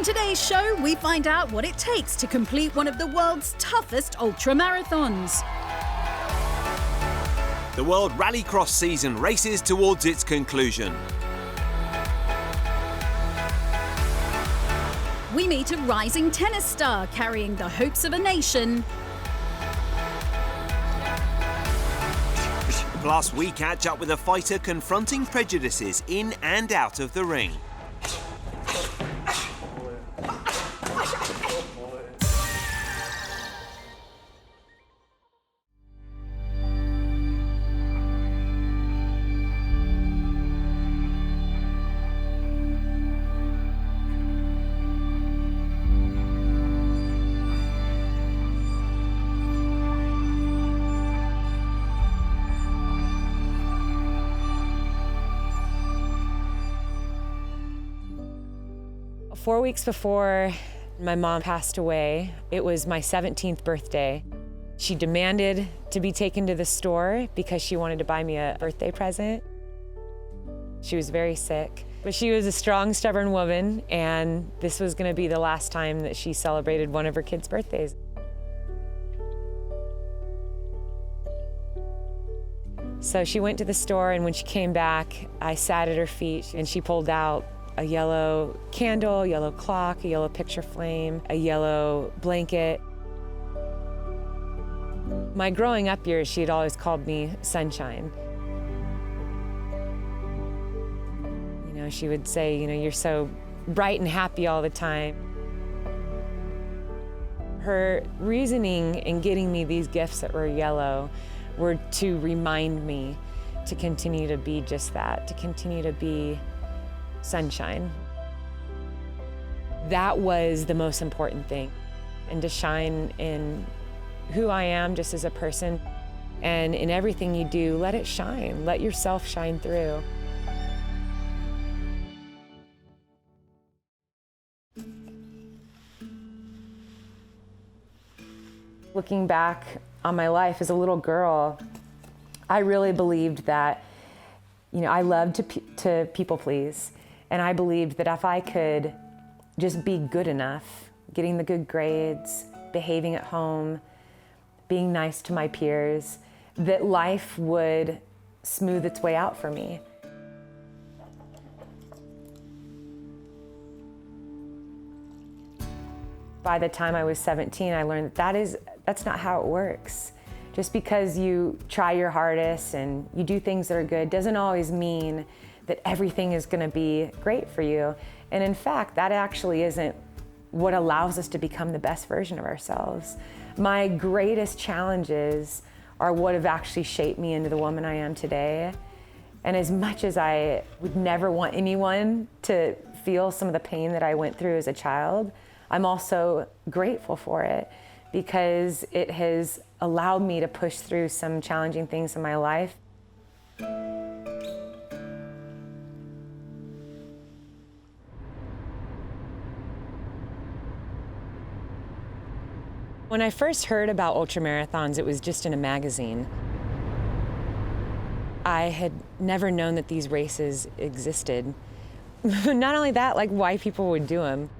today's show, we find out what it takes to complete one of the world's toughest ultramarathons. The World Rallycross season races towards its conclusion. We meet a rising tennis star carrying the hopes of a nation. Plus, we catch up with a fighter confronting prejudices in and out of the ring. Four weeks before my mom passed away, it was my 17th birthday. She demanded to be taken to the store because she wanted to buy me a birthday present. She was very sick, but she was a strong, stubborn woman, and this was going to be the last time that she celebrated one of her kids' birthdays. So she went to the store, and when she came back, I sat at her feet, and she pulled out a yellow candle, a yellow clock, a yellow picture frame, a yellow blanket. My growing up years, she had always called me Sunshine. You know, she would say, you know, you're so bright and happy all the time. Her reasoning in getting me these gifts that were yellow were to remind me to continue to be just that, to continue to be sunshine. That was the most important thing, and to shine in who I am just as a person, and in everything you do, let it shine. Let yourself shine through. Looking back on my life as a little girl, I really believed that, you know, I loved to people please. And I believed that if I could just be good enough, getting the good grades, behaving at home, being nice to my peers, that life would smooth its way out for me. By the time I was 17, I learned that that's not how it works. Just because you try your hardest and you do things that are good doesn't always mean that everything is going to be great for you. And in fact, that actually isn't what allows us to become the best version of ourselves. My greatest challenges are what have actually shaped me into the woman I am today. And as much as I would never want anyone to feel some of the pain that I went through as a child, I'm also grateful for it because it has allowed me to push through some challenging things in my life. When I first heard about ultramarathons, it was just in a magazine. I had never known that these races existed. Not only that, like why people would do them.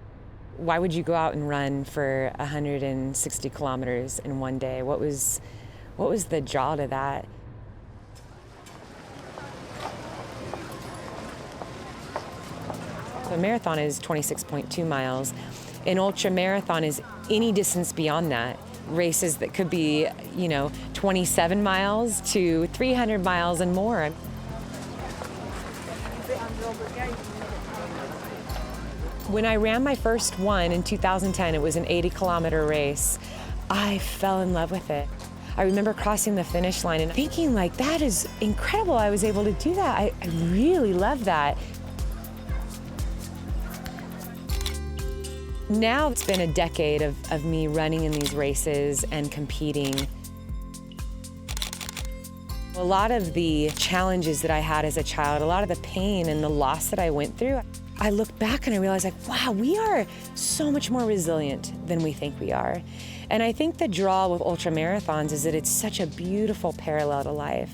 Why would you go out and run for 160 kilometers in one day? What was the draw to that? So a marathon is 26.2 miles. An ultramarathon is any distance beyond that. Races that could be, 27 miles to 300 miles and more. When I ran my first one in 2010, it was an 80-kilometer race. I fell in love with it. I remember crossing the finish line and thinking, like, that is incredible. I was able to do that. I really love that. Now it's been a decade of me running in these races and competing. A lot of the challenges that I had as a child, a lot of the pain and the loss that I went through, I look back and I realize, like, wow, we are so much more resilient than we think we are. And I think the draw with ultramarathons is that it's such a beautiful parallel to life.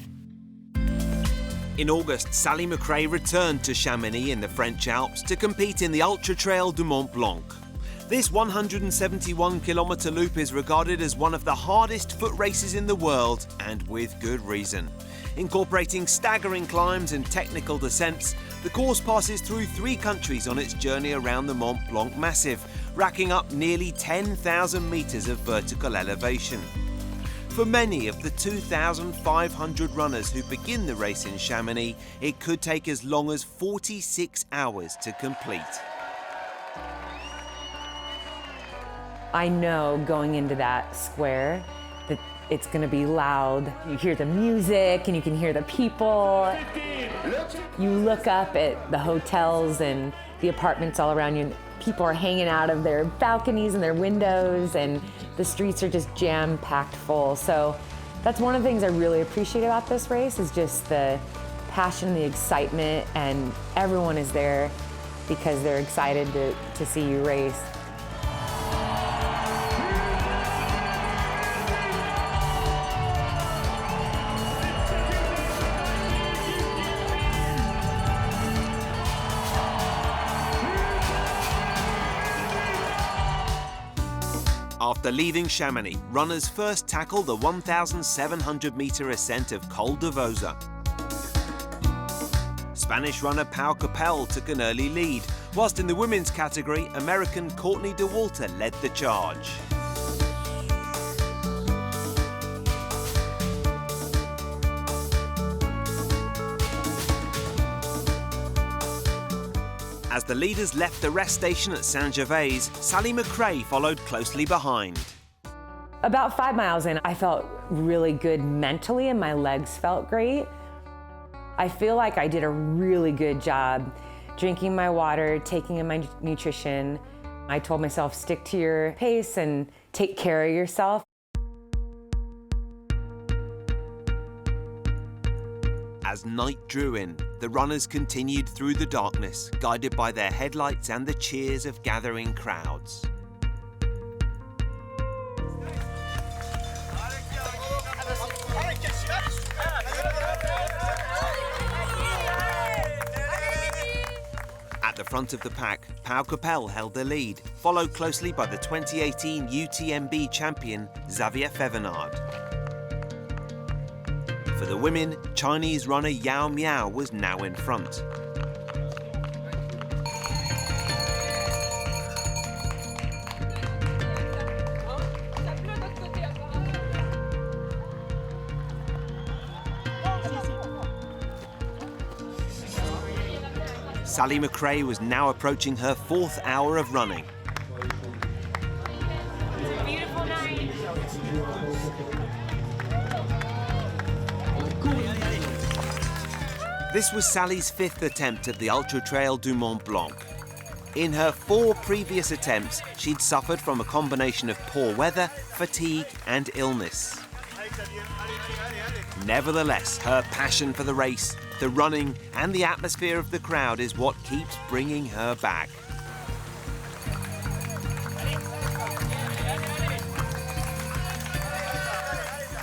In August, Sally McCrae returned to Chamonix in the French Alps to compete in the Ultra Trail du Mont Blanc. This 171-kilometre loop is regarded as one of the hardest foot races in the world, and with good reason. Incorporating staggering climbs and technical descents, the course passes through 3 countries on its journey around the Mont Blanc Massif, racking up nearly 10,000 metres of vertical elevation. For many of the 2,500 runners who begin the race in Chamonix, it could take as long as 46 hours to complete. I know going into that square that it's going to be loud. You hear the music and you can hear the people. You look up at the hotels and the apartments all around you, and people are hanging out of their balconies and their windows, and the streets are just jam-packed full. So that's one of the things I really appreciate about this race, is just the passion, the excitement, and everyone is there because they're excited to see you race. After leaving Chamonix, runners first tackle the 1,700-metre ascent of Col de Vosa. Spanish runner Pau Capel took an early lead, whilst in the women's category, American Courtney Dauwalter led the charge. As the leaders left the rest station at Saint-Gervais, Sally McCrae followed closely behind. About 5 miles in, I felt really good mentally and my legs felt great. I feel like I did a really good job drinking my water, taking in my nutrition. I told myself, stick to your pace and take care of yourself. As night drew in, the runners continued through the darkness, guided by their headlights and the cheers of gathering crowds. At the front of the pack, Pau Capel held the lead, followed closely by the 2018 UTMB champion Xavier Fevenard. For the women, Chinese runner Yao Miao was now in front. Sally McCrae was now approaching her 4th hour of running. This was Sally's 5th attempt at the Ultra Trail du Mont Blanc. In her 4 previous attempts, she'd suffered from a combination of poor weather, fatigue, and illness. Nevertheless, her passion for the race, the running, and the atmosphere of the crowd is what keeps bringing her back.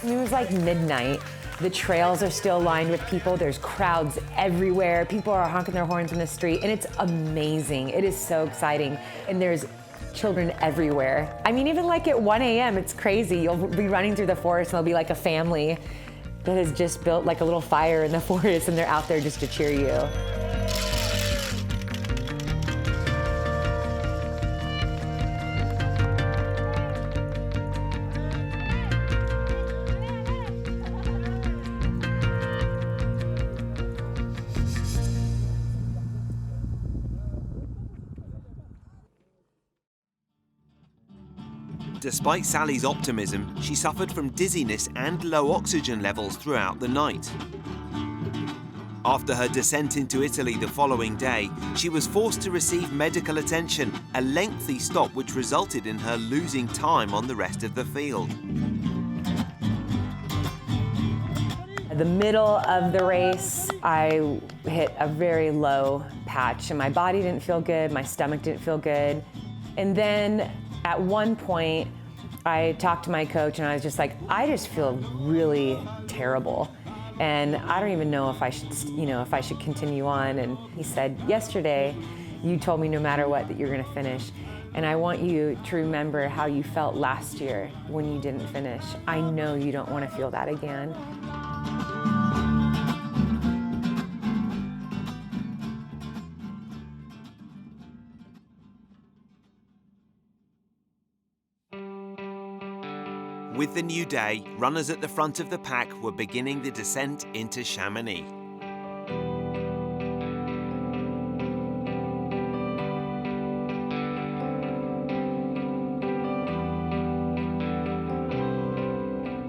It was like midnight. The trails are still lined with people. There's crowds everywhere. People are honking their horns in the street, and it's amazing. It is so exciting. And there's children everywhere. I mean, even like at 1 a.m., it's crazy. You'll be running through the forest, and there'll be like a family that has just built like a little fire in the forest, and they're out there just to cheer you. Despite Sally's optimism, she suffered from dizziness and low oxygen levels throughout the night. After her descent into Italy the following day, she was forced to receive medical attention, a lengthy stop which resulted in her losing time on the rest of the field. The middle of the race, I hit a very low patch, and my body didn't feel good, my stomach didn't feel good. And then at one point, I talked to my coach and I was just like, I just feel really terrible. And I don't even know if I should, if I should continue on. And he said, yesterday, you told me no matter what that you're gonna finish. And I want you to remember how you felt last year when you didn't finish. I know you don't want to feel that again. With the new day, runners at the front of the pack were beginning the descent into Chamonix.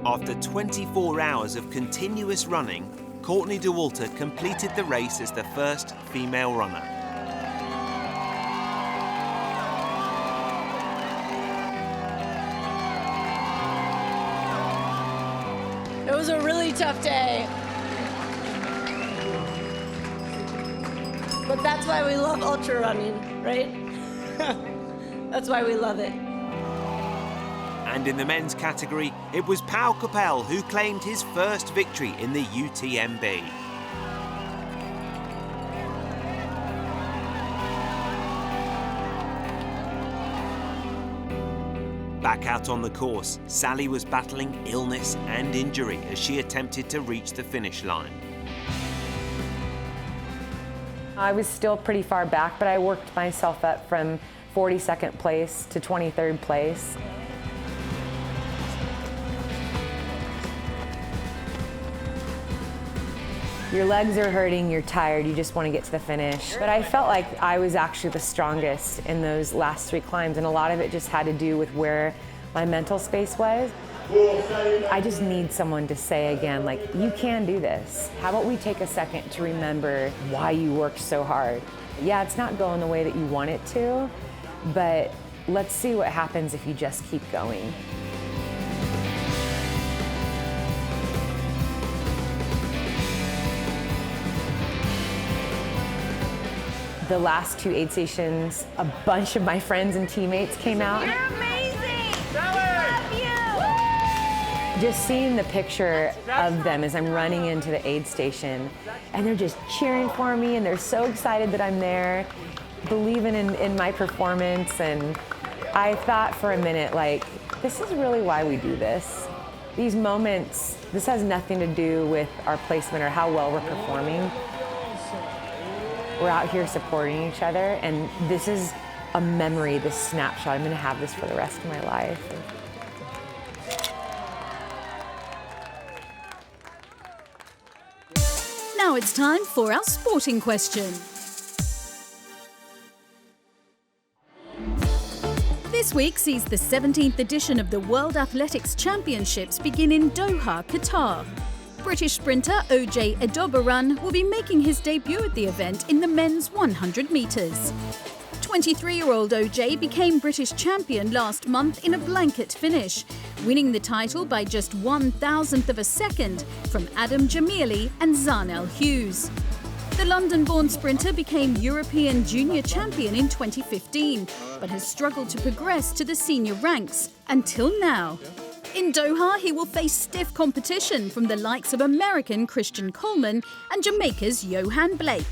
After 24 hours of continuous running, Courtney Dauwalter completed the race as the first female runner. It was a really tough day. But that's why we love ultra running, right? That's why we love it. And in the men's category, it was Pau Capel who claimed his first victory in the UTMB. Back out on the course, Sally was battling illness and injury as she attempted to reach the finish line. I was still pretty far back, but I worked myself up from 42nd place to 23rd place. Your legs are hurting, you're tired, you just want to get to the finish. But I felt like I was actually the strongest in those last 3 climbs, and a lot of it just had to do with where my mental space was. I just need someone to say again, like, you can do this. How about we take a second to remember why you worked so hard? Yeah, it's not going the way that you want it to, but let's see what happens if you just keep going. The last 2 aid stations, a bunch of my friends and teammates came out. You're amazing! Love you! Just seeing the picture of them as I'm running into the aid station, and they're just cheering for me, and they're so excited that I'm there, believing in my performance. And I thought for a minute, like, this is really why we do this. These moments, this has nothing to do with our placement or how well we're performing. We're out here supporting each other, and this is a memory, this snapshot. I'm gonna have this for the rest of my life. Now it's time for our sporting question. This week sees the 17th edition of the World Athletics Championships begin in Doha, Qatar. British sprinter OJ Edobaran will be making his debut at the event in the men's 100 metres. 23-year-old OJ became British champion last month in a blanket finish, winning the title by just 1,000th of a second from Adam Jamili and Zarnell Hughes. The London-born sprinter became European junior champion in 2015, but has struggled to progress to the senior ranks until now. In Doha, he will face stiff competition from the likes of American Christian Coleman and Jamaica's Johan Blake.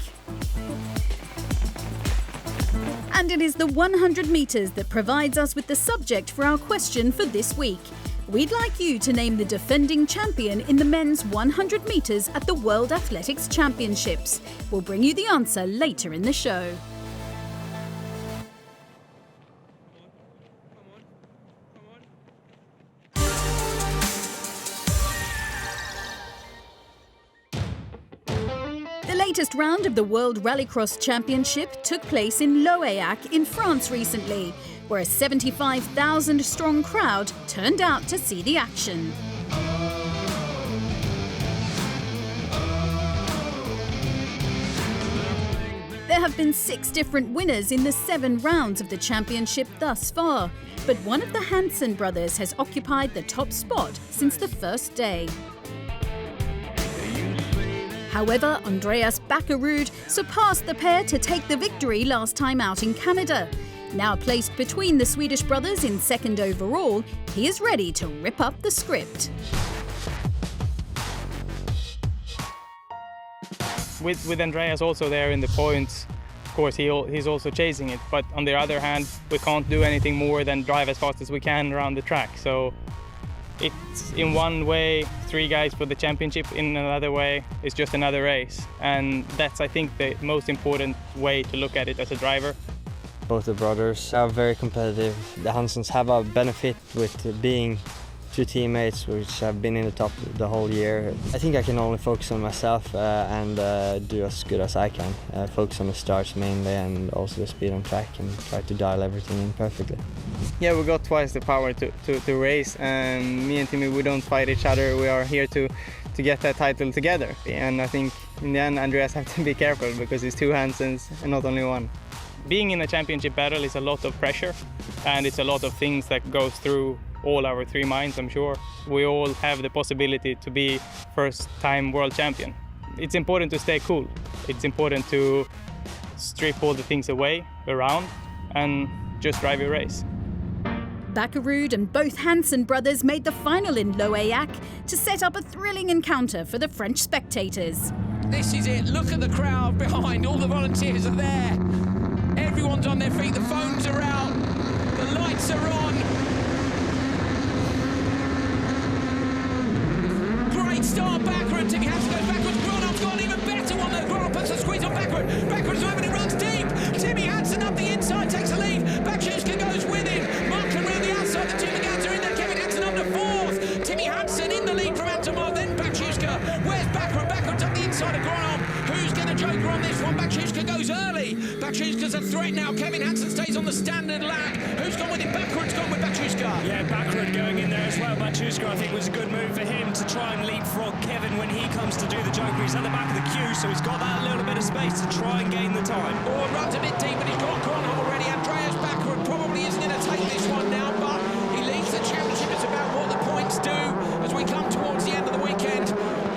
And it is the 100 metres that provides us with the subject for our question for this week. We'd like you to name the defending champion in the men's 100 metres at the World Athletics Championships. We'll bring you the answer later in the show. The latest round of the World Rallycross Championship took place in Loayac in France recently, where a 75,000-strong crowd turned out to see the action. There have been 6 different winners in the 7 rounds of the championship thus far, but one of the Hansen brothers has occupied the top spot since the first day. However, Andreas Bakkerud surpassed the pair to take the victory last time out in Canada. Now placed between the Swedish brothers in second overall, he is ready to rip up the script. with Andreas also there in the points, of course he's also chasing it. But on the other hand, we can't do anything more than drive as fast as we can around the track. So it's in one way 3 guys for the championship, in another way it's just another race. And that's, I think, the most important way to look at it as a driver. Both the brothers are very competitive. The Hansens have a benefit with being 2 teammates which have been in the top the whole year. I think I can only focus on myself and do as good as I can. Focus on the starts mainly and also the speed on track and try to dial everything in perfectly. Yeah, we got twice the power to race, and me and Timmy, we don't fight each other. We are here to get that title together. And I think in the end Andreas have to be careful because it's 2 Hansens and not only one. Being in a championship battle is a lot of pressure, and it's a lot of things that goes through all our 3 minds, I'm sure. We all have the possibility to be first-time world champion. It's important to stay cool. It's important to strip all the things away around and just drive your race. Bakkerud and both Hansen brothers made the final in Loayac to set up a thrilling encounter for the French spectators. This is it. Look at the crowd behind. All the volunteers are there. Everyone's on their feet. The phones are out. The lights are on. Great start, Bakkerud. Timmy Hansen goes backwards. Gronow's gone even better one though. Gronow puts a squeeze on Bakkerud. Bakkerud's over and he runs deep. Timmy Hansen up the inside, takes the lead. Bakshuska goes with him. Markland round the outside. The 2 Megans are in there. Kevin Hansen under 4th. Timmy Hansen in the lead from Antomar. Then Bakshuska. Where's Bakkerud? Bakkerud's up the inside of Gronow. Who's going to joker on this one? Bakshuska goes early. Bakshuska's a threat now. Kevin Hansen stays on the standard lap. Who's gone with him? Bakkerud's gone with Bakshuska. Yeah, Bakkerud going in there as well. Bakshuska, I think, was a good move for him to try and leapfrog Kevin when he comes to do the joker. He's at the back of the queue, so he's got that little bit of space to try and gain the time. Oh, runs a bit deep, but he's got Gronow already. Andreas Bakkerud probably isn't going to take this one now, but he leads the championship. It's about what the points do as we come towards the end of the weekend.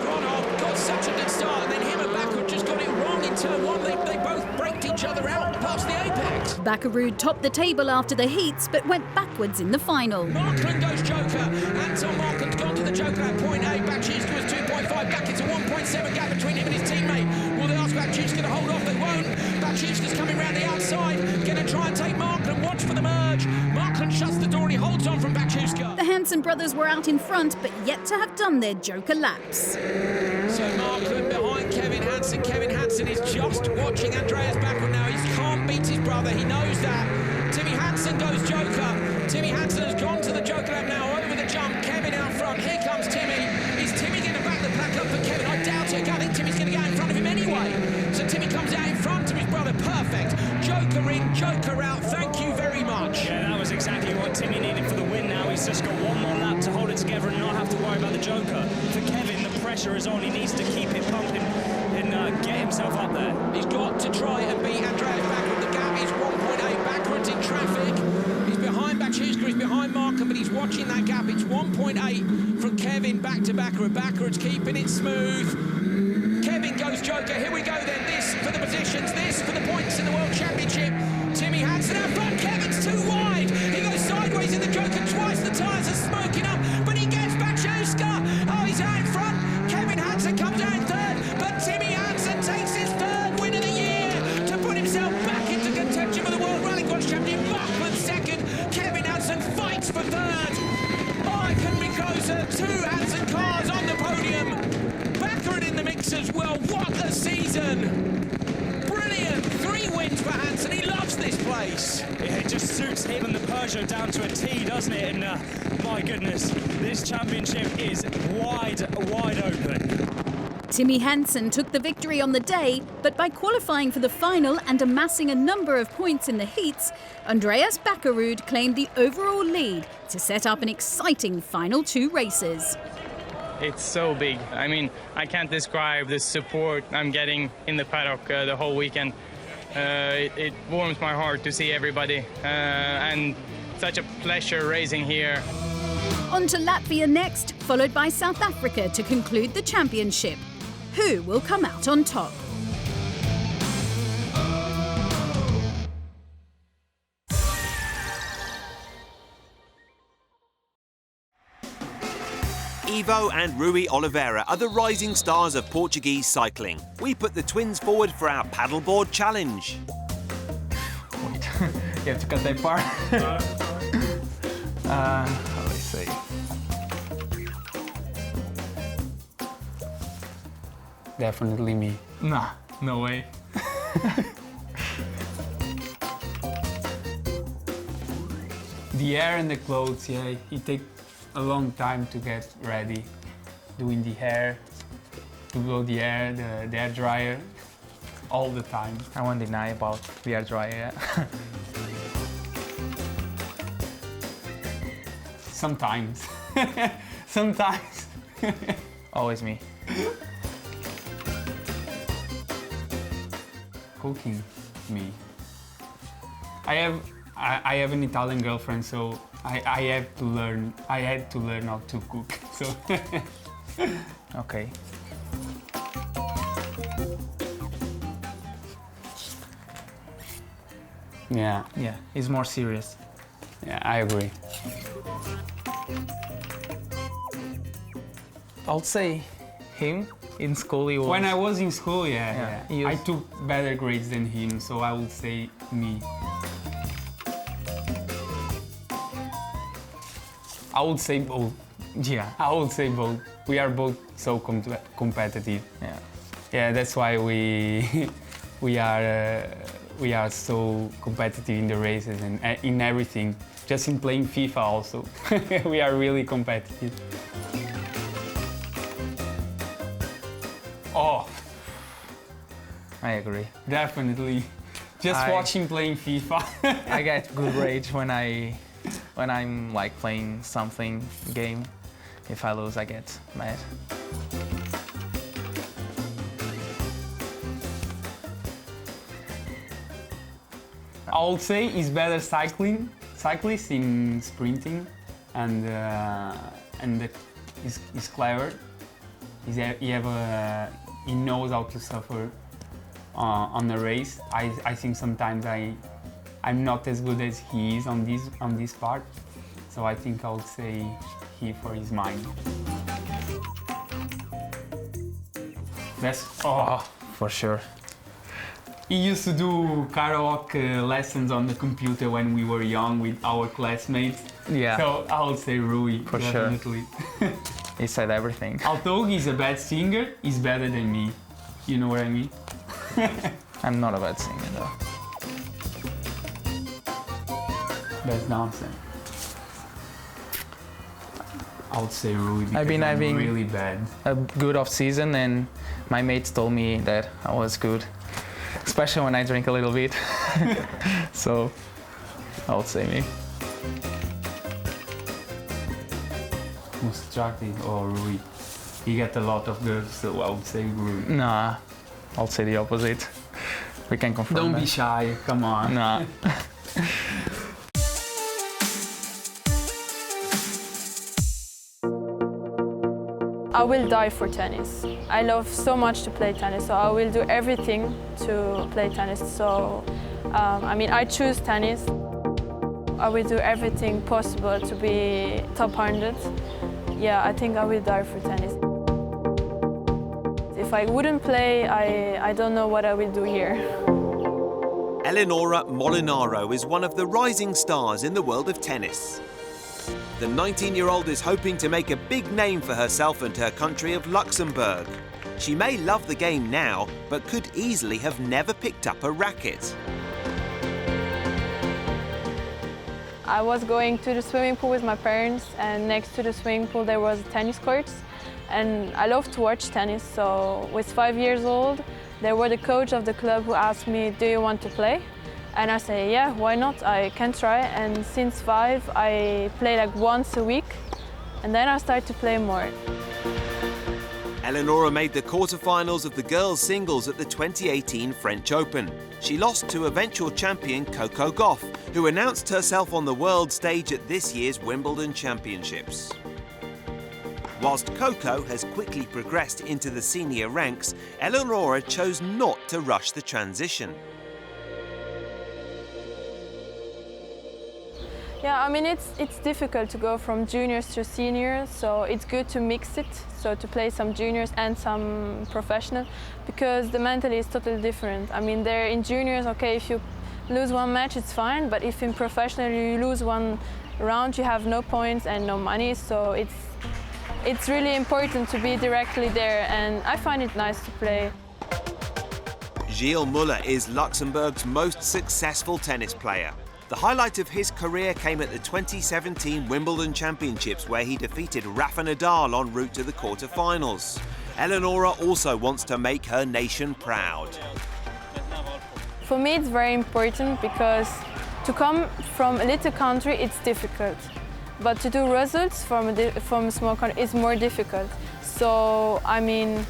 Gronow got such a good start, and then him and Bakkerud just got it wrong in turn 1. They both braked each other out past the apex. Bakkerud topped the table after the heats but went backwards in the final. Markland goes joker. Anton Markland's gone to the joker at 0.8. Bakshuska was 2.5. Back it's a 1.7 gap between him and his teammate. Will they ask Bakshuska to hold off? They won't. Bakshuska's coming round the outside. Going to try and take Markland. Watch for the merge. Markland shuts the door and he holds on from Bakshuska. The Hansen brothers were out in front but yet to have done their joker laps. So Markland behind Kevin Hansen. Kevin Hansen is just watching Andreas Bakkerud now. He can't beat his brother. He knows that. Timmy Hansen goes joker. Timmy Hansen has gone to the joker lap now. Over the jump. Kevin out front. Here comes Timmy. Is Timmy going to back the pack up for Kevin? I doubt it. I think Timmy's going to go in front of him anyway. So Timmy comes out in front of his brother. Perfect. Joker in, joker out. Thank you very much. Yeah, that was exactly what Timmy needed for the win now. He's just got one more lap to hold it together and not have to worry about the joker. For Kevin, the pressure is on. He needs to keep it pumping and get himself up there. He's got to try and beat Andreas Bakkerud. The gap is 1.8. Bakkerud's in traffic. He's behind Bakshuska, he's behind Markland, but he's watching that gap. It's 1.8 from Kevin back to Bakkerud. Bakkerud's keeping it smooth. Kevin goes joker. Here we go then. This for the positions, this for the points in the World Championship. Timmy Hansen out front. Kevin's too wide. He goes sideways in the joker twice. The tyres are smoking up, but he gets Bakshuska. Oh, he's out in front. Kevin Hansen comes out in 3rd, but Timmy Hansen takes his 3rd win of the year to put himself back into contention for the World Rallycross Championship. Markland 2nd. Kevin Hansen fights for 3rd. Oh, it couldn't be closer. 2 Hansen cars on the podium. Bakkerud in the mix as well. What a season! Brilliant! 3 wins for Hansen. He loves this place. Yeah, it just suits him and the Peugeot down to a T, doesn't it? And my goodness, this championship is wide open. Timmy Hansen took the victory on the day, but by qualifying for the final and amassing a number of points in the heats, Andreas Bakkerud claimed the overall lead to set up an exciting final 2 races. It's so big. I mean, I can't describe the support I'm getting in the paddock the whole weekend. It warms my heart to see everybody, and such a pleasure racing here. On to Latvia next, followed by South Africa to conclude the championship. Who will come out on top? Ivo and Rui Oliveira are the rising stars of Portuguese cycling. We put the twins forward for our paddleboard challenge. Wait, you have to cut that part. How do I say? Definitely me. Nah, no way. The hair and the clothes, yeah, it takes a long time to get ready. Doing the hair, to blow the hair, the hair dryer, all the time. I won't deny about the hair dryer. Sometimes. Sometimes. Always me. Cooking, me. I have an Italian girlfriend, so I have to learn. I had to learn how to cook. So okay. Yeah, it's more serious. Yeah, I agree. I'll say him. In school, he was... When I was in school, yeah. I took better grades than him, so I would say me. I would say both. Yeah, I would say both. We are both so competitive. Yeah, that's why we are so competitive in the races and in everything. Just in playing FIFA also, we are really competitive. Oh, I agree. Definitely. Just watching playing FIFA. I get good rage when I'm like playing something game. If I lose, I get mad. I would say he's better cyclist in sprinting, and he's clever. He knows how to suffer on the race. I think sometimes I'm not as good as he is on this part, so I think I would say he for his mind. That's for sure. He used to do karaoke lessons on the computer when we were young with our classmates. Yeah. So I would say Rui, for definitely. Sure. He said everything. Although he's a bad singer, he's better than me. You know what I mean? I'm not a bad singer though. That's nonsense. I would say Rui because I've been having really bad. A good off season, and my mates told me that I was good, especially when I drink a little bit. So I would say me. Most attractive or Rui? He got a lot of girls, so I would say Rui. Nah, I'll say the opposite. We can confirm. Don't be shy, come on. Nah. I will die for tennis. I love so much to play tennis, so I will do everything to play tennis. So, I choose tennis. I will do everything possible to be top 100. Yeah, I think I will die for tennis. If I wouldn't play, I don't know what I will do here. Eleonora Molinaro is one of the rising stars in the world of tennis. The 19-year-old is hoping to make a big name for herself and her country of Luxembourg. She may love the game now, but could easily have never picked up a racket. I was going to the swimming pool with my parents, and next to the swimming pool there was tennis courts. And I love to watch tennis, so with 5 years old, there was the coach of the club who asked me, do you want to play? And I say, yeah, why not? I can try. And since 5, I play like once a week, and then I start to play more. Eleonora made the quarterfinals of the girls' singles at the 2018 French Open. She lost to eventual champion Coco Gauff, who announced herself on the world stage at this year's Wimbledon Championships. Whilst Coco has quickly progressed into the senior ranks, Eleonora chose not to rush the transition. Yeah, I mean, it's difficult to go from juniors to seniors, so it's good to mix it, so to play some juniors and some professional, because the mentality is totally different. I mean, they're in juniors, okay, if you lose one match, it's fine, but if in professional you lose one round, you have no points and no money, so it's really important to be directly there, and I find it nice to play. Gilles Muller is Luxembourg's most successful tennis player. The highlight of his career came at the 2017 Wimbledon Championships, where he defeated Rafa Nadal en route to the quarter-finals. Eleonora also wants to make her nation proud. For me, it's very important because to come from a little country, it's difficult. But to do results from a small country is more difficult. So, I mean,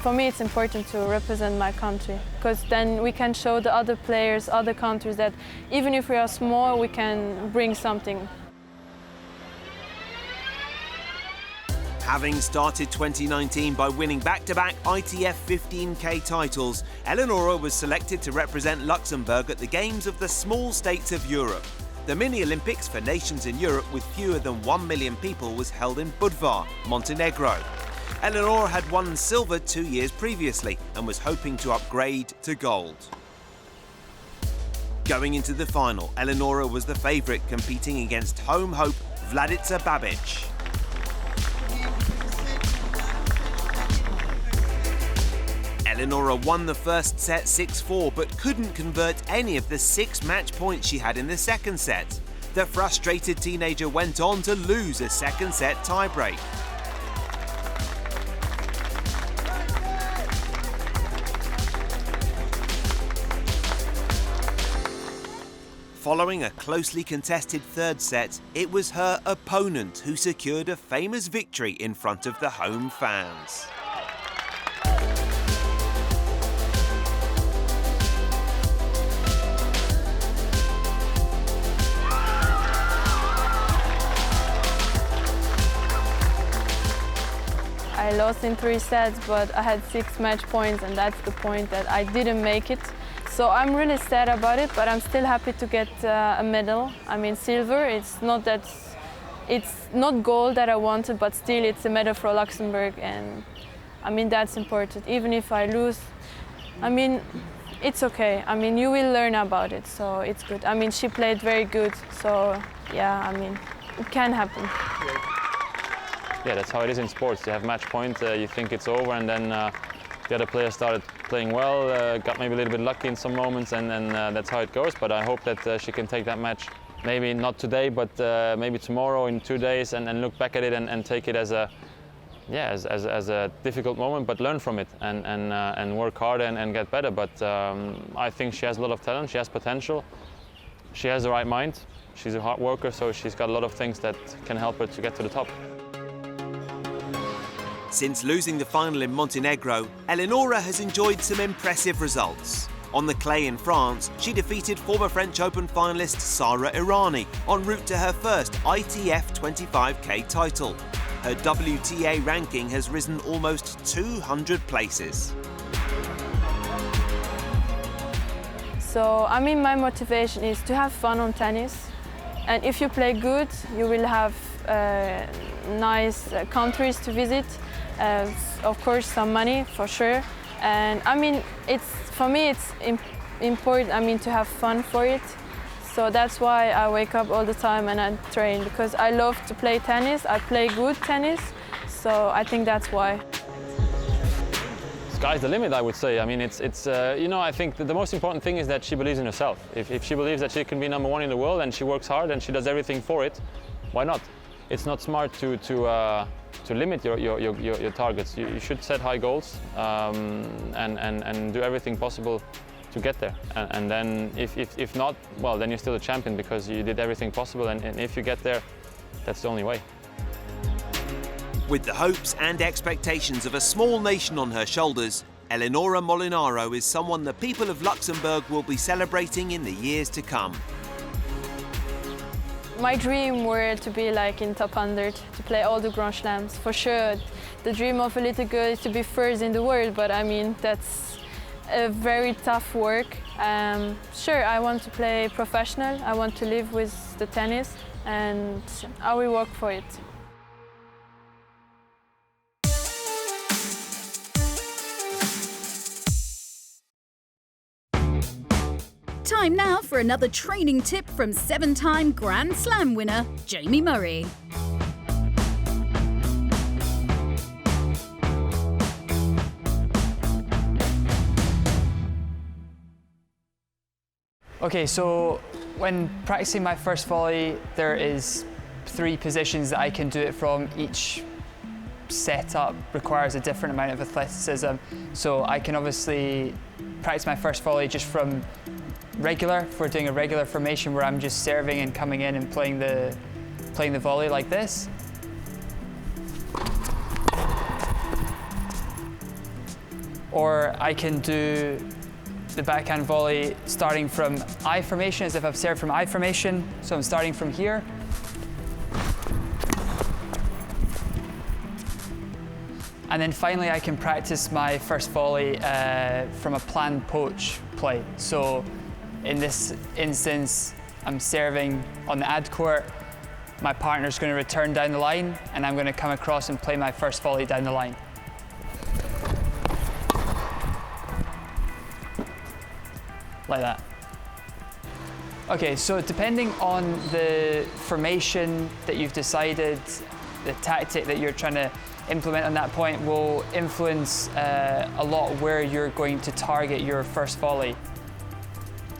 for me, it's important to represent my country, because then we can show the other players, other countries, that even if we are small, we can bring something. Having started 2019 by winning back-to-back ITF 15K titles, Eleonora was selected to represent Luxembourg at the Games of the Small States of Europe. The mini-Olympics for nations in Europe with fewer than 1 million people was held in Budva, Montenegro. Eleonora had won silver 2 years previously and was hoping to upgrade to gold. Going into the final, Eleonora was the favourite, competing against home hope Vladica Babic. Eleonora won the first set 6-4, but couldn't convert any of the 6 match points she had in the second set. The frustrated teenager went on to lose a second set tiebreak. Following a closely contested third set, it was her opponent who secured a famous victory in front of the home fans. I lost in 3 sets, but I had 6 match points, and that's the point that I didn't make it. So I'm really sad about it, but I'm still happy to get a medal. I mean, silver. It's not gold that I wanted, but still it's a medal for Luxembourg, and I mean, that's important. Even if I lose, I mean, it's okay. I mean, you will learn about it, so it's good. I mean, she played very good, so yeah, I mean, it can happen. Yeah, that's how it is in sports. You have match point, you think it's over, and then the other player started playing well, got maybe a little bit lucky in some moments, and then that's how it goes. But I hope that she can take that match, maybe not today, but maybe tomorrow, in 2 days, and look back at it and take it as a, yeah, as a difficult moment, but learn from it and work hard and get better. But I think she has a lot of talent, she has potential, she has the right mind, she's a hard worker, so she's got a lot of things that can help her to get to the top. Since losing the final in Montenegro, Eleonora has enjoyed some impressive results. On the clay in France, she defeated former French Open finalist Sara Irani en route to her first ITF 25K title. Her WTA ranking has risen almost 200 places. So, I mean, my motivation is to have fun on tennis. And if you play good, you will have nice countries to visit. Of course, some money for sure. And I mean, for me, it's important. I mean, to have fun for it. So that's why I wake up all the time and I train, because I love to play tennis. I play good tennis, so I think that's why. Sky's the limit, I would say. I mean, you know, I think the most important thing is that she believes in herself. If she believes that she can be #1 in the world and she works hard and she does everything for it, why not? It's not smart to limit your targets. You should set high goals and do everything possible to get there. And then if not, well, then you're still a champion because you did everything possible. And if you get there, that's the only way. With the hopes and expectations of a small nation on her shoulders, Eleonora Molinaro is someone the people of Luxembourg will be celebrating in the years to come. My dream were to be like in top 100, to play all the Grand Slams. For sure, the dream of a little girl is to be first in the world, but I mean, a very tough work. Sure, I want to play professional, I want to live with the tennis, and I will work for it. Time now for another training tip from 7-time Grand Slam winner, Jamie Murray. Okay, so when practicing my first volley, there is 3 positions that I can do it from. Each setup requires a different amount of athleticism. So I can obviously practice my first volley just from regular, if we're doing a regular formation where I'm just serving and coming in and playing the volley like this. Or I can do the backhand volley starting from I formation, as if I've served from I formation. So I'm starting from here. And then finally I can practice my first volley from a planned poach play. So in this instance, I'm serving on the ad court. My partner's going to return down the line, and I'm going to come across and play my first volley down the line. Like that. Okay, so depending on the formation that you've decided, the tactic that you're trying to implement on that point will influence a lot where you're going to target your first volley.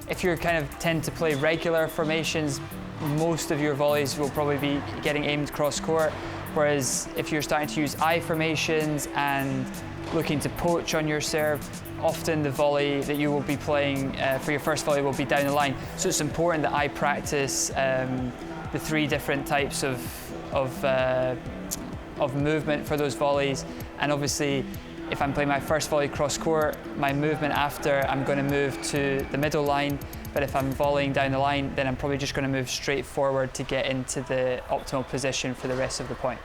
If you kind of tend to play regular formations, most of your volleys will probably be getting aimed cross court, whereas if you're starting to use I formations and looking to poach on your serve, often the volley that you will be playing for your first volley will be down the line. So it's important that I practice the 3 different types of movement for those volleys. And obviously, if I'm playing my first volley cross court, my movement after, I'm going to move to the middle line. But if I'm volleying down the line, then I'm probably just going to move straight forward to get into the optimal position for the rest of the point.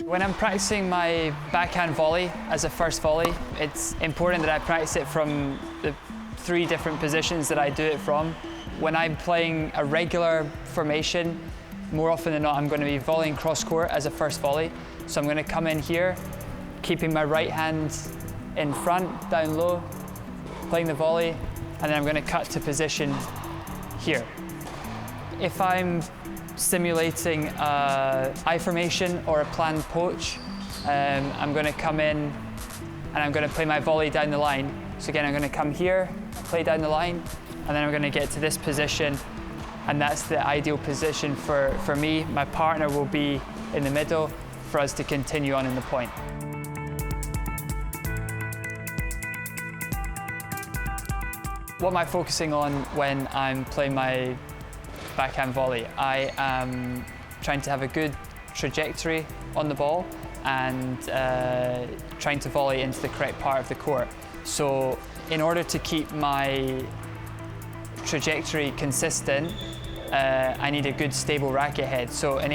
When I'm practicing my backhand volley as a first volley, it's important that I practice it from the 3 different positions that I do it from. When I'm playing a regular formation, more often than not, I'm going to be volleying cross court as a first volley. So I'm going to come in here, keeping my right hand in front, down low, playing the volley, and then I'm going to cut to position here. If I'm simulating I formation or a planned poach, I'm going to come in and I'm going to play my volley down the line. So again, I'm going to come here, play down the line, and then I'm going to get to this position, and that's the ideal position for me. My partner will be in the middle for us to continue on in the point. What am I focusing on when I'm playing my backhand volley? I am trying to have a good trajectory on the ball and trying to volley into the correct part of the court. So in order to keep my trajectory consistent, I need a good stable racket head. So in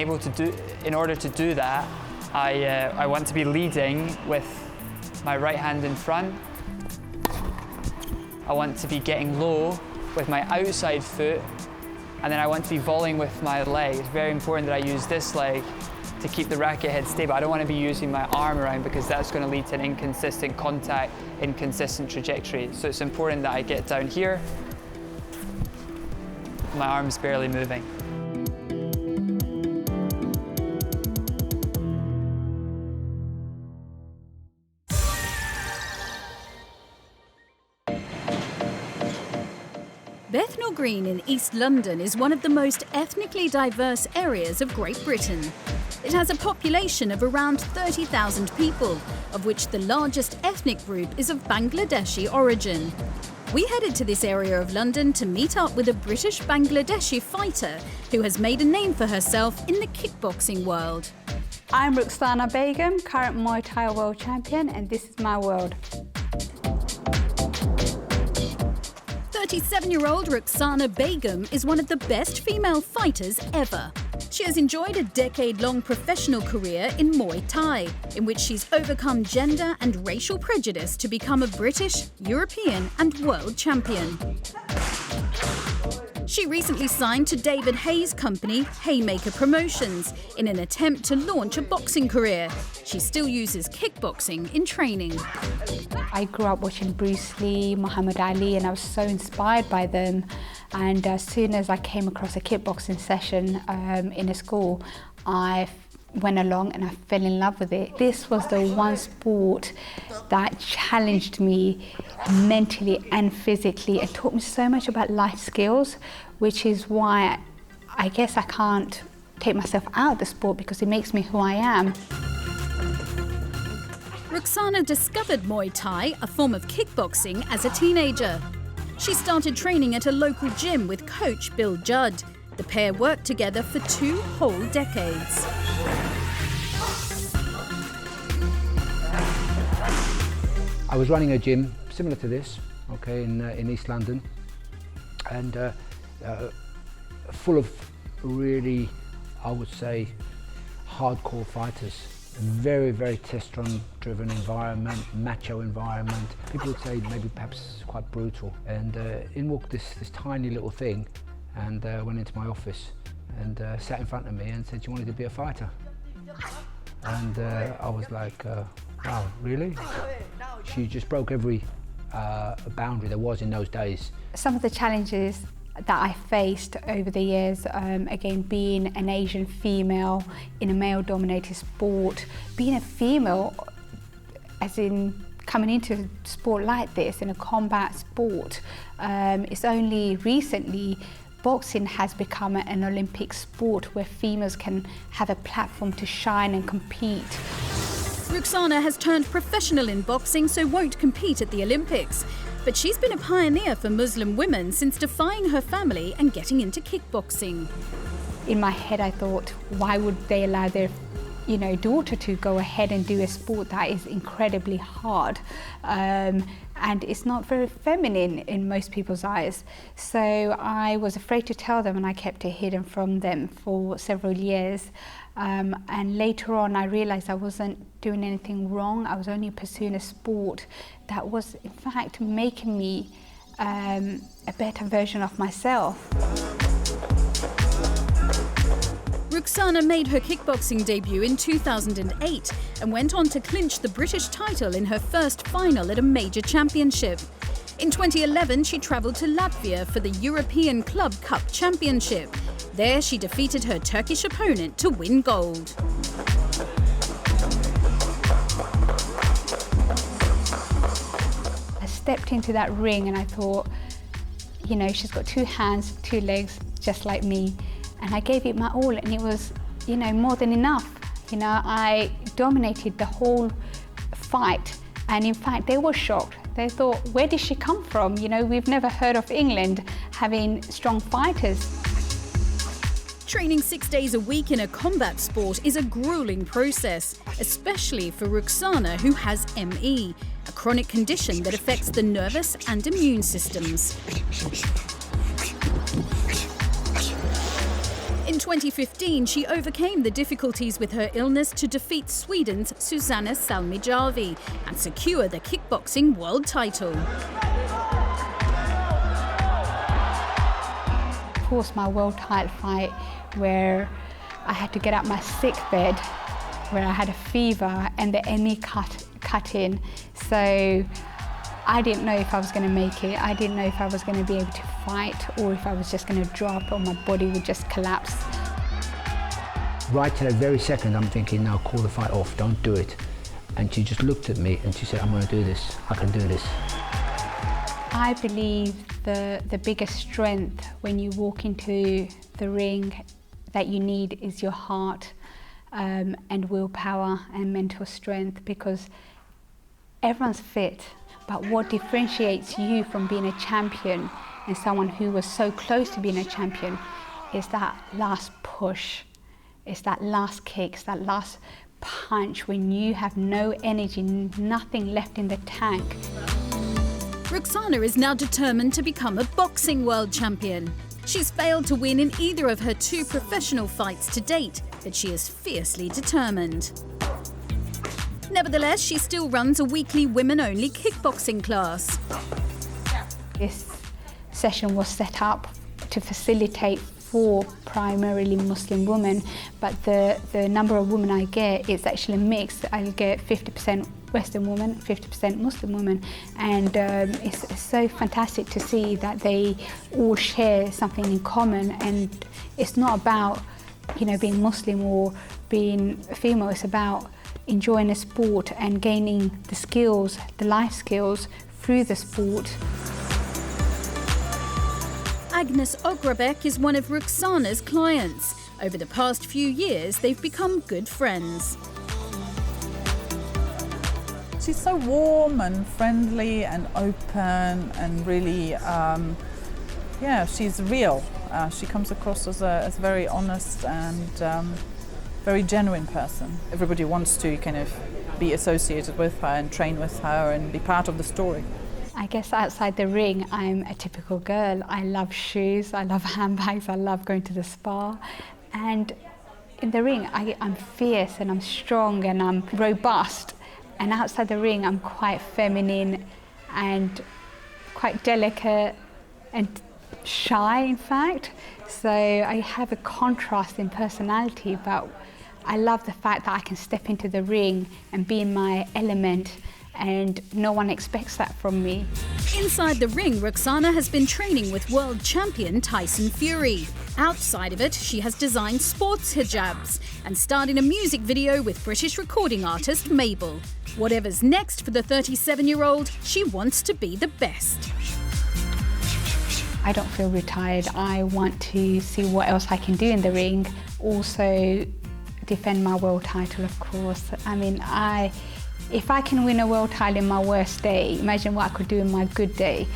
order to do that, I want to be leading with my right hand in front. I want to be getting low with my outside foot, and then I want to be volleying with my leg. It's very important that I use this leg to keep the racket head stable. I don't want to be using my arm around because that's going to lead to an inconsistent contact, inconsistent trajectory. So it's important that I get down here, my arm's barely moving. Bethnal Green in East London is one of the most ethnically diverse areas of Great Britain. It has a population of around 30,000 people, of which the largest ethnic group is of Bangladeshi origin. We headed to this area of London to meet up with a British Bangladeshi fighter who has made a name for herself in the kickboxing world. I'm Ruqsana Begum, current Muay Thai world champion, and this is my world. 37-year-old Ruqsana Begum is one of the best female fighters ever. She has enjoyed a decade-long professional career in Muay Thai, in which she's overcome gender and racial prejudice to become a British, European and world champion. She recently signed to David Hayes' company, Haymaker Promotions, in an attempt to launch a boxing career. She still uses kickboxing in training. I grew up watching Bruce Lee, Muhammad Ali, and I was so inspired by them. And as soon as I came across a kickboxing session in a school, I went along and I fell in love with it. This was the one sport that challenged me mentally and physically. It taught me so much about life skills, which is why I guess I can't take myself out of the sport, because it makes me who I am. Ruqsana discovered Muay Thai, a form of kickboxing, as a teenager. She started training at a local gym with coach Bill Judd. The pair worked together for 2 whole decades. I was running a gym similar to this, okay, in East London, and full of really, I would say, hardcore fighters. Very, very testosterone-driven environment, macho environment. People would say maybe perhaps quite brutal. And in walked this tiny little thing, and went into my office and sat in front of me and said she wanted to be a fighter. And I was like, wow, really? She just broke every boundary there was in those days. Some of the challenges that I faced over the years, again, being an Asian female in a male-dominated sport, being a female, as in coming into a sport like this, in a combat sport, it's only recently boxing has become an Olympic sport where females can have a platform to shine and compete. Ruqsana has turned professional in boxing, so won't compete at the Olympics. But she's been a pioneer for Muslim women since defying her family and getting into kickboxing. In my head, I thought, why would they allow their daughter to go ahead and do a sport that is incredibly hard? And it's not very feminine in most people's eyes. So I was afraid to tell them, and I kept it hidden from them for several years. And later on, I realized I wasn't doing anything wrong. I was only pursuing a sport that was, in fact, making me a better version of myself. Ruqsana made her kickboxing debut in 2008 and went on to clinch the British title in her first final at a major championship. In 2011, she travelled to Latvia for the European Club Cup Championship. There, she defeated her Turkish opponent to win gold. I stepped into that ring and I thought, she's got 2 hands, 2 legs, just like me. And I gave it my all, and it was, more than enough. I dominated the whole fight, and in fact, they were shocked. They thought, where did she come from? We've never heard of England having strong fighters. Training 6 days a week in a combat sport is a grueling process, especially for Ruqsana, who has ME, a chronic condition that affects the nervous and immune systems. In 2015, she overcame the difficulties with her illness to defeat Sweden's Susanna Salmijärvi and secure the kickboxing world title. Of course, my world title fight, where I had to get out my sick bed, where I had a fever and the ME cut in. So I didn't know if I was going to make it. I didn't know if I was going to be able to fight or if I was just going to drop or my body would just collapse. Right to that very second, I'm thinking, now call the fight off, don't do it. And she just looked at me and she said, I'm going to do this, I can do this. I believe the biggest strength when you walk into the ring that you need is your heart and willpower and mental strength, because everyone's fit. But what differentiates you from being a champion and someone who was so close to being a champion is that last push, it's that last kick, it's that last punch when you have no energy, nothing left in the tank. Ruqsana is now determined to become a boxing world champion. She's failed to win in either of her 2 professional fights to date, but she is fiercely determined. Nevertheless, she still runs a weekly women-only kickboxing class. This session was set up to facilitate for primarily Muslim women, but the number of women I get is actually mixed. I'll get 50% Western women, 50% Muslim women, and it's so fantastic to see that they all share something in common. And it's not about, you know, being Muslim or being female. It's about enjoying a sport and gaining the skills, the life skills through the sport. Agnes Ograbek is one of Ruqsana's clients. Over the past few years, they've become good friends. She's so warm and friendly and open and really, yeah, she's real. She comes across as a very honest and very genuine person. Everybody wants to kind of be associated with her and train with her and be part of the story. I guess outside the ring, I'm a typical girl. I love shoes, I love handbags, I love going to the spa. And in the ring, I'm fierce and I'm strong and I'm robust. And outside the ring, I'm quite feminine and quite delicate and shy, in fact. So I have a contrast in personality, but I love the fact that I can step into the ring and be in my element, and no one expects that from me. Inside the ring, Ruqsana has been training with world champion Tyson Fury. Outside of it, she has designed sports hijabs and starred in a music video with British recording artist Mabel. Whatever's next for the 37-year-old, she wants to be the best. I don't feel retired. I want to see what else I can do in the ring. Also defend my world title, of course. I mean, if I can win a world title in my worst day, imagine what I could do in my good day.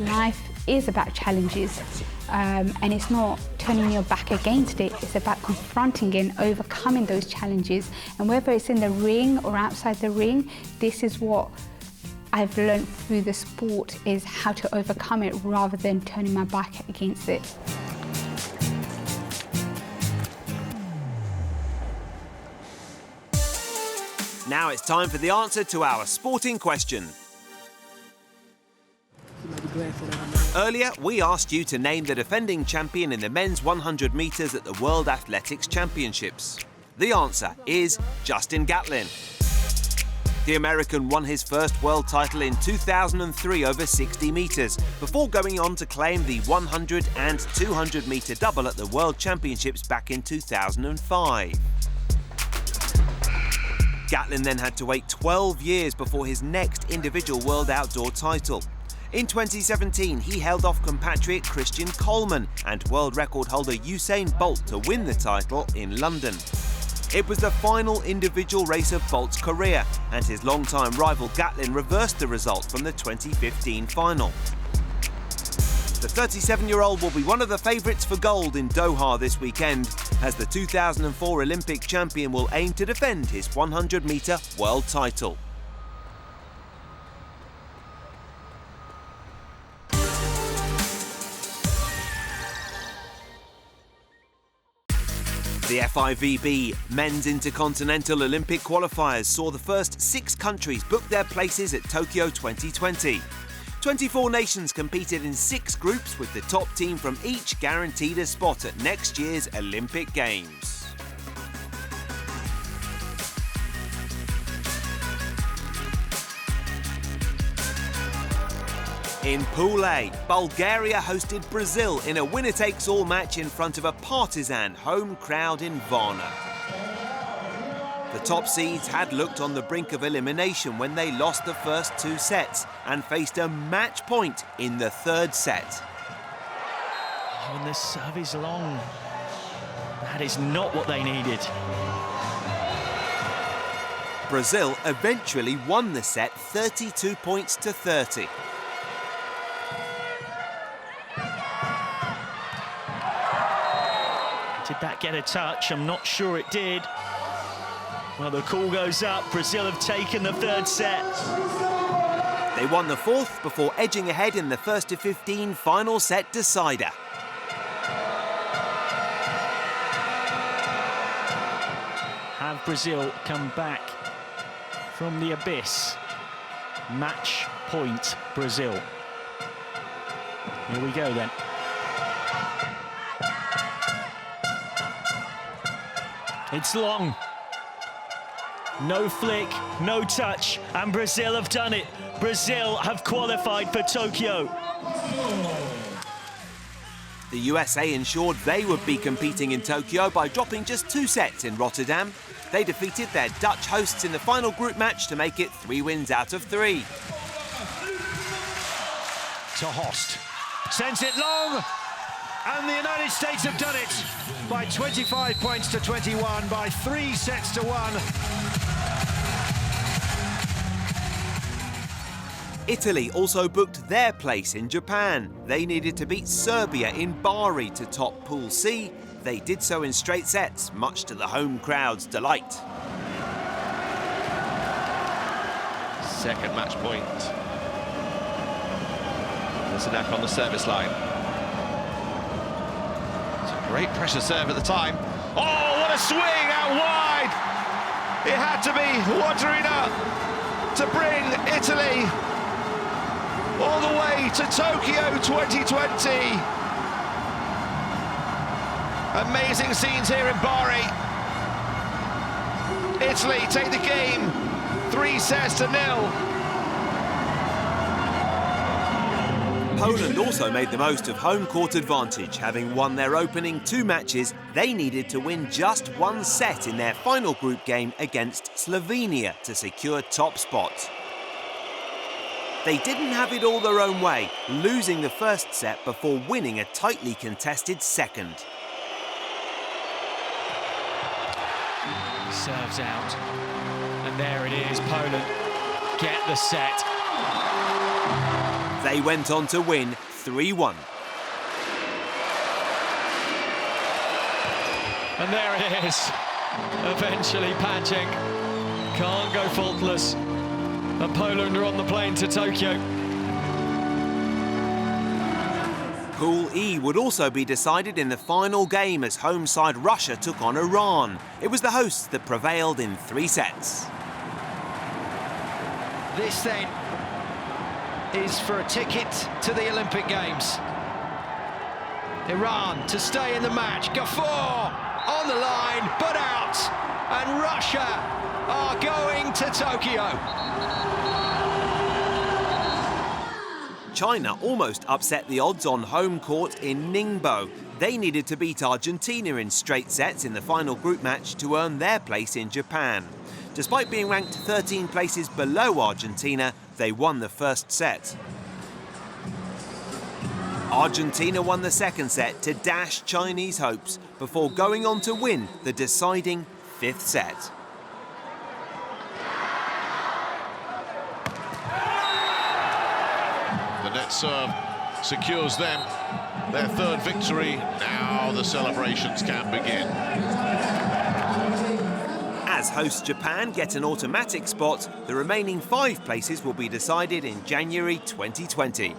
Life is about challenges, and it's not turning your back against it. It's about confronting and overcoming those challenges. And whether it's in the ring or outside the ring, this is what I've learned through the sport, is how to overcome it rather than turning my back against it. Now it's time for the answer to our sporting question. Earlier, we asked you to name the defending champion in the men's 100 metres at the World Athletics Championships. The answer is Justin Gatlin. The American won his first world title in 2003 over 60 metres, before going on to claim the 100 and 200 metre double at the World Championships back in 2005. Gatlin then had to wait 12 years before his next individual world outdoor title. In 2017, he held off compatriot Christian Coleman and world record holder Usain Bolt to win the title in London. It was the final individual race of Bolt's career, and his longtime rival Gatlin reversed the result from the 2015 final. The 37-year-old will be one of the favourites for gold in Doha this weekend, as the 2004 Olympic champion will aim to defend his 100-metre world title. The FIVB Men's Intercontinental Olympic Qualifiers saw the first 6 countries book their places at Tokyo 2020. 24 nations competed in 6 groups, with the top team from each guaranteed a spot at next year's Olympic Games. In Pool A, Bulgaria hosted Brazil in a winner-takes-all match in front of a partisan home crowd in Varna. The top seeds had looked on the brink of elimination when they lost the first 2 sets and faced a match point in the 3rd set. Oh, and the serve is long. That is not what they needed. Brazil eventually won the set 32 points to 30. Did that get a touch? I'm not sure it did. Well, the call goes up. Brazil have taken the 3rd set. They They won the fourth before edging ahead in the first of 15 final set decider. Have Brazil come back from the abyss? Match point, Brazil. Here we go then. It's long. No flick, no touch, and Brazil have done it. Brazil have qualified for Tokyo. The USA ensured they would be competing in Tokyo by dropping just 2 sets in Rotterdam. They defeated their Dutch hosts in the final group match to make it 3 wins out of 3. To Host. Sends it long, and the United States have done it by 25 points to 21, by 3 sets to 1. Italy also booked their place in Japan. They needed to beat Serbia in Bari to top Pool C. They did so in straight sets, much to the home crowd's delight. Second match point. Listenak on the service line. It's a great pressure serve at the time. Oh, what a swing out wide! It had to be Wadrina to bring Italy all the way to Tokyo 2020. Amazing scenes here in Bari. Italy take the game 3 sets to 0. Poland also made the most of home court advantage. Having won their opening 2 matches, they needed to win just 1 set in their final group game against Slovenia to secure top spot. They didn't have it all their own way, losing the first set before winning a tightly contested second. Serves out, and there it is, Poland get the set. They went on to win 3-1. And there it is, eventually Pancek can't go faultless, and Poland are on the plane to Tokyo. Pool E would also be decided in the final game as home side Russia took on Iran. It was the hosts that prevailed in 3 sets. This then is for a ticket to the Olympic Games. Iran to stay in the match. Ghafour on the line, but out. And Russia are going to Tokyo. China almost upset the odds on home court in Ningbo. They needed to beat Argentina in straight sets in the final group match to earn their place in Japan. Despite being ranked 13 places below Argentina, they won the first set. Argentina won the second set to dash Chinese hopes before going on to win the deciding 5th set. The net serve secures them their 3rd victory. Now the celebrations can begin. As hosts Japan get an automatic spot, the remaining 5 places will be decided in January 2020.